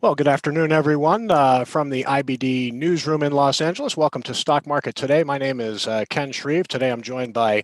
Well, good afternoon, everyone, from the IBD newsroom in Los Angeles. Welcome to Stock Market Today. My name is Ken Shreve. Today I'm joined by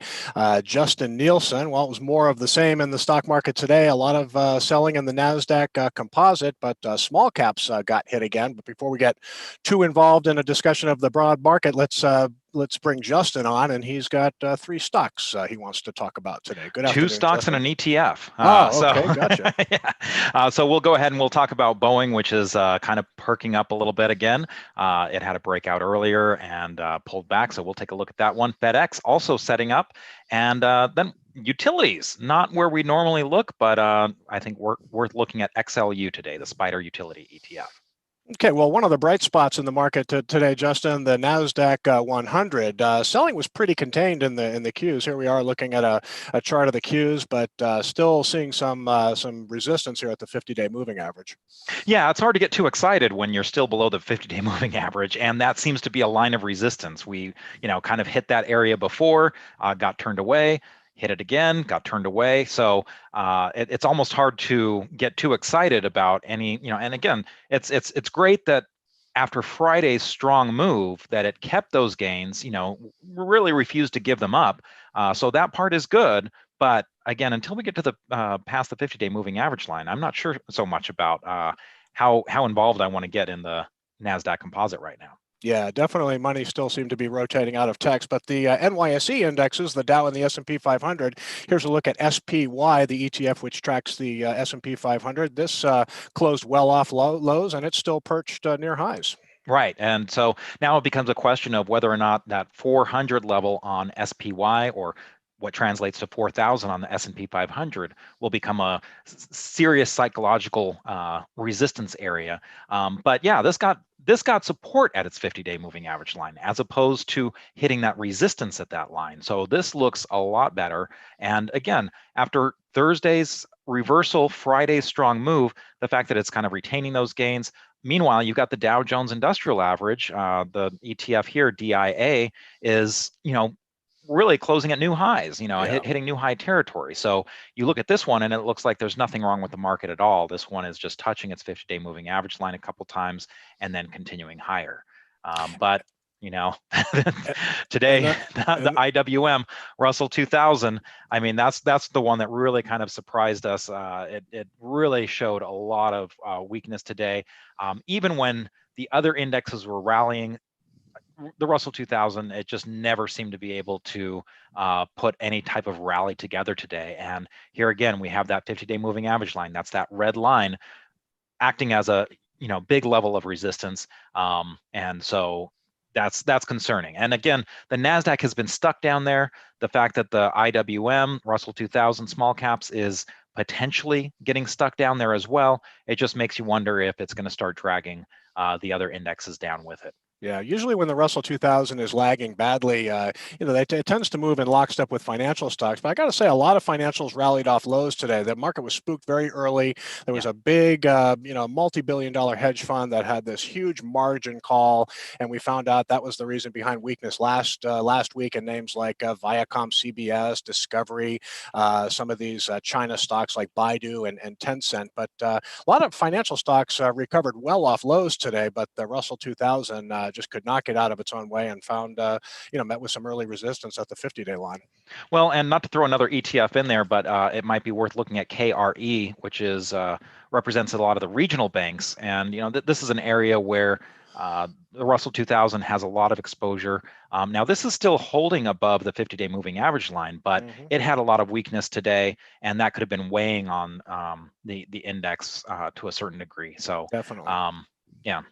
Justin Nielsen. Well, it was more of the same in the stock market today. A lot of selling in the NASDAQ composite, but small caps got hit again. But before we get too involved in a discussion of the broad market, let's bring Justin on, and he's got three stocks he wants to talk about today. Good Two afternoon, stocks and Justin. an ETF. Oh, okay, gotcha. Yeah. So we'll go ahead and we'll talk about Boeing, which is kind of perking up a little bit again. It had a breakout earlier and pulled back, so we'll take a look at that one. FedEx also setting up, and then utilities, not where we normally look, but I think worth looking at XLU today, the Spider Utility ETF. Okay, well, one of the bright spots in the market today, Justin, the Nasdaq 100 selling was pretty contained in the Qs. Here we are looking at a chart of the Qs, but still seeing some resistance here at the 50-day moving average. Yeah, it's hard to get too excited when you're still below the 50-day moving average, and that seems to be a line of resistance. We, kind of hit that area before, got turned away, hit it again, got turned away. So it's almost hard to get too excited about any, and again, it's great that after Friday's strong move that it kept those gains, really refused to give them up. So that part is good. But again, until we get to the past the 50-day moving average line, I'm not sure so much about how involved I want to get in the NASDAQ composite right now. Yeah, definitely money still seem to be rotating out of techs, but the NYSE indexes, the Dow and the S&P 500, here's a look at SPY, the ETF which tracks the S&P 500. This closed well off lows, and it's still perched near highs. Right. And so now it becomes a question of whether or not that 400 level on SPY, or what translates to 4,000 on the S&P 500, will become a serious psychological resistance area. But yeah, this got support at its 50-day moving average line, as opposed to hitting that resistance at that line. So this looks a lot better. And again, after Thursday's reversal, Friday's strong move, the fact that it's kind of retaining those gains. Meanwhile, you've got the Dow Jones Industrial Average, the ETF here, DIA, is, really closing at new highs, Yeah. hitting new high territory. So you look at this one and it looks like there's nothing wrong with the market at all. This one is just touching its 50-day moving average line a couple times and then continuing higher. But today, the IWM Russell 2000, I mean, that's the one that really kind of surprised us. It really showed a lot of weakness today. Even when the other indexes were rallying, the Russell 2000, it just never seemed to be able to put any type of rally together today. And here again, we have that 50-day moving average line. That's that red line acting as a big level of resistance. And so that's concerning. And again, the NASDAQ has been stuck down there. The fact that the IWM, Russell 2000 small caps, is potentially getting stuck down there as well, it just makes you wonder if it's going to start dragging the other indexes down with it. Yeah, usually when the Russell 2000 is lagging badly, it tends to move in lockstep with financial stocks. But I got to say, a lot of financials rallied off lows today. The market was spooked very early. There was a big, multi-billion-dollar hedge fund that had this huge margin call, and we found out that was the reason behind weakness last week in names like Viacom, CBS, Discovery, some of these China stocks like Baidu and Tencent. But a lot of financial stocks recovered well off lows today, but the Russell 2000 just could not get out of its own way and found, met with some early resistance at the 50-day line. Well, and not to throw another ETF in there, but it might be worth looking at KRE, which is represents a lot of the regional banks. And this is an area where the Russell 2000 has a lot of exposure. Now, this is still holding above the 50-day moving average line, but it had a lot of weakness today, and that could have been weighing on the index to a certain degree. So definitely, yeah.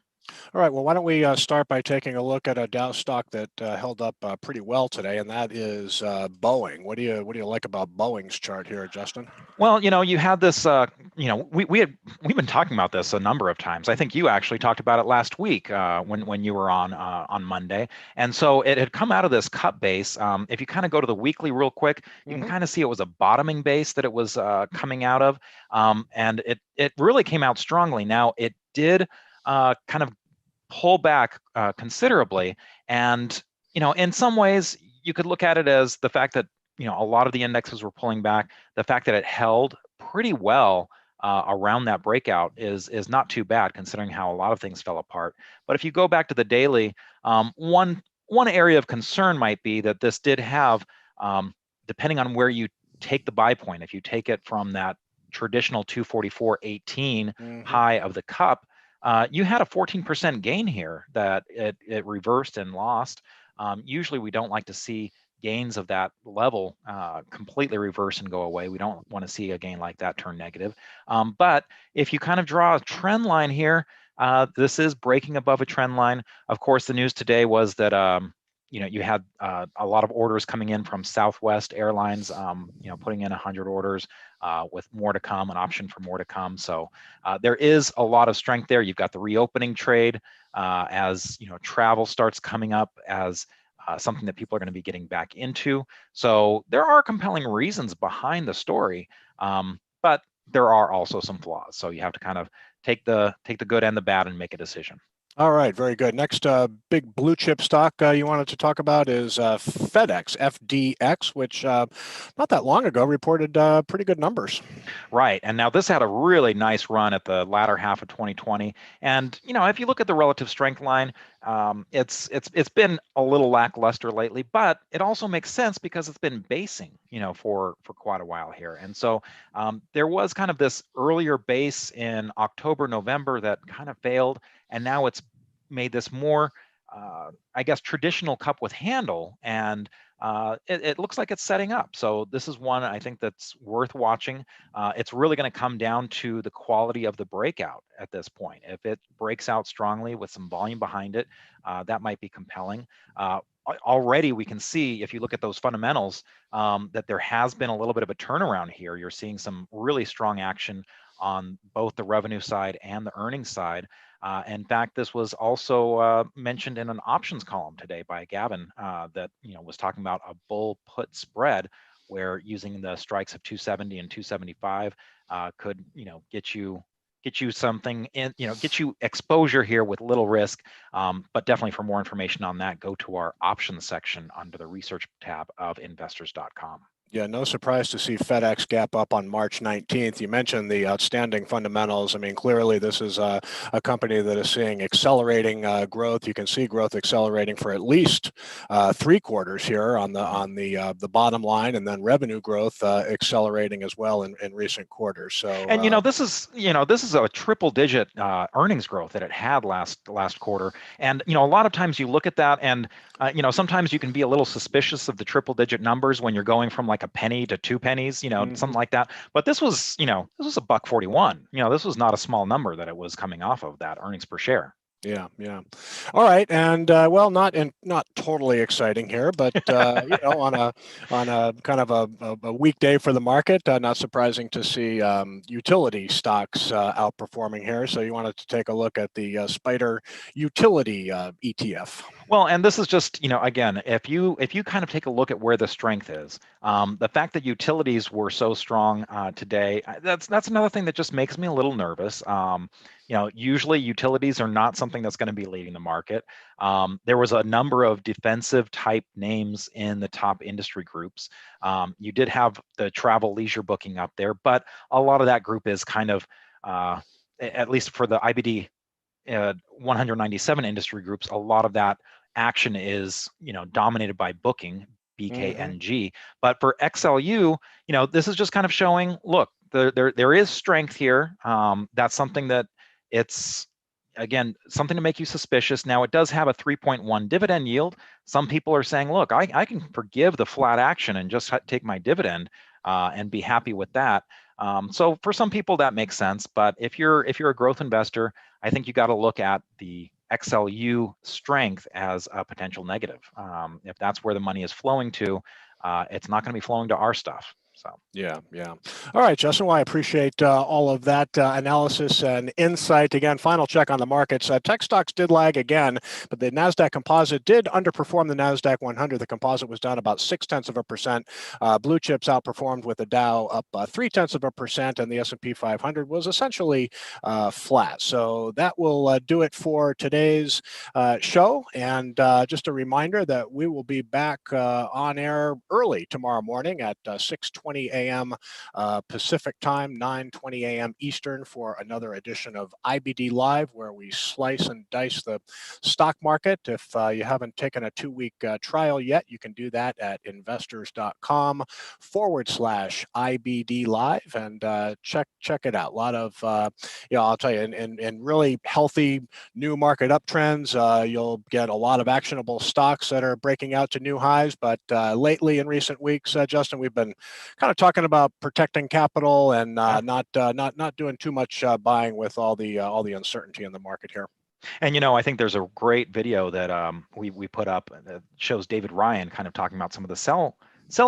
All right, well, why don't we start by taking a look at a Dow stock that held up pretty well today, and that is Boeing. What do you like about Boeing's chart here, Justin? Well, you had this. We've been talking about this a number of times. I think you actually talked about it last week when you were on Monday, and so it had come out of this cut base. If you kind of go to the weekly real quick, you can kind of see it was a bottoming base that it was coming out of, and it really came out strongly. Now it did kind of pull back considerably, and in some ways you could look at it as the fact that a lot of the indexes were pulling back, the fact that it held pretty well around that breakout is not too bad, considering how a lot of things fell apart. But if you go back to the daily, one area of concern might be that this did have, depending on where you take the buy point, if you take it from that traditional 244.18 high of the cup, you had a 14% gain here that it reversed and lost. Usually we don't like to see gains of that level completely reverse and go away. We don't want to see a gain like that turn negative. But if you kind of draw a trend line here, this is breaking above a trend line. Of course, the news today was that you had a lot of orders coming in from Southwest Airlines, putting in 100 orders with more to come, an option for more to come. So there is a lot of strength there. You've got the reopening trade as travel starts coming up as something that people are going to be getting back into. So there are compelling reasons behind the story, but there are also some flaws. So you have to kind of take the good and the bad and make a decision. All right, very good. Next big blue chip stock you wanted to talk about is FedEx, FDX, which not that long ago reported pretty good numbers. Right, and now this had a really nice run at the latter half of 2020. And if you look at the relative strength line, it's been a little lackluster lately, but it also makes sense because it's been basing, for quite a while here. And so there was kind of this earlier base in October, November that kind of failed, and now it's made this more, I guess, traditional cup with handle, and it looks like it's setting up. So this is one I think that's worth watching. It's really going to come down to the quality of the breakout at this point. If it breaks out strongly with some volume behind it, that might be compelling. Already we can see, if you look at those fundamentals, that there has been a little bit of a turnaround here. You're seeing some really strong action on both the revenue side and the earnings side. In fact, this was also mentioned in an options column today by Gavin that was talking about a bull put spread, where using the strikes of 270 and 275 could get you something in, get you exposure here with little risk. But definitely, for more information on that, go to our options section under the research tab of investors.com. Yeah, no surprise to see FedEx gap up on March 19th. You mentioned the outstanding fundamentals. I mean, clearly this is a company that is seeing accelerating growth. You can see growth accelerating for at least 3 quarters here on the bottom line, and then revenue growth accelerating as well in recent quarters. So, and this is a triple-digit earnings growth that it had last quarter. And a lot of times you look at that, and sometimes you can be a little suspicious of the triple-digit numbers when you're going from like a penny to 2 pennies, something like that. But this was $1.41. This was not a small number that it was coming off of, that earnings per share. Yeah. All right, and well, not totally exciting here, but on a kind of a weekday for the market, not surprising to see utility stocks outperforming here. So you wanted to take a look at the Spider Utility ETF. Well, and this is just, again, if you kind of take a look at where the strength is, the fact that utilities were so strong today, that's another thing that just makes me a little nervous. Usually utilities are not something that's going to be leading the market. There was a number of defensive type names in the top industry groups. You did have the travel leisure booking up there, but a lot of that group is kind of, at least for the IBD 197 industry groups, a lot of that action is dominated by booking, BKNG. But for XLU, this is just kind of showing, look, there is strength here. That's something that it's, again, something to make you suspicious. Now, it does have a 3.1 dividend yield. Some people are saying, look, I can forgive the flat action and just take my dividend and be happy with that. So for some people that makes sense, but if you're a growth investor, I think you got to look at the XLU strength as a potential negative. If that's where the money is flowing to, it's not going to be flowing to our stuff. So yeah. All right, Justin. Well, I appreciate all of that analysis and insight. Again, final check on the markets. Tech stocks did lag again, but the Nasdaq Composite did underperform the Nasdaq 100. The Composite was down about 0.6%. Blue chips outperformed with the Dow up 0.3%, and the S&P 500 was essentially flat. So that will do it for today's show. And just a reminder that we will be back on air early tomorrow morning at 6:20. 8:20 a.m. Pacific time, 9:20 a.m. Eastern, for another edition of IBD Live, where we slice and dice the stock market. If you haven't taken a 2-week trial yet, you can do that at investors.com/IBD Live, and check it out. A lot of, I'll tell you, in really healthy new market uptrends, you'll get a lot of actionable stocks that are breaking out to new highs. But lately, in recent weeks, Justin, we've been kind of talking about protecting capital and not doing too much buying with all the uncertainty in the market here. And I think there's a great video that we put up that shows David Ryan kind of talking about some of the sell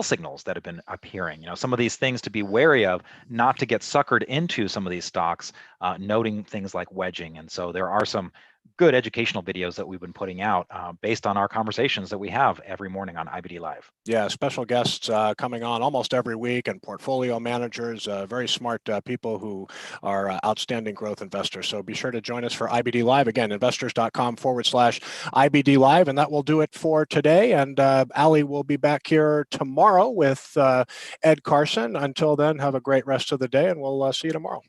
signals that have been appearing. Some of these things to be wary of, not to get suckered into some of these stocks, noting things like wedging. And so there are some good educational videos that we've been putting out based on our conversations that we have every morning on IBD Live. Yeah, special guests coming on almost every week, and portfolio managers, very smart people who are outstanding growth investors. So be sure to join us for IBD Live. Again, investors.com/IBD Live. And that will do it for today. And Ali will be back here tomorrow with Ed Carson. Until then, have a great rest of the day, and we'll see you tomorrow.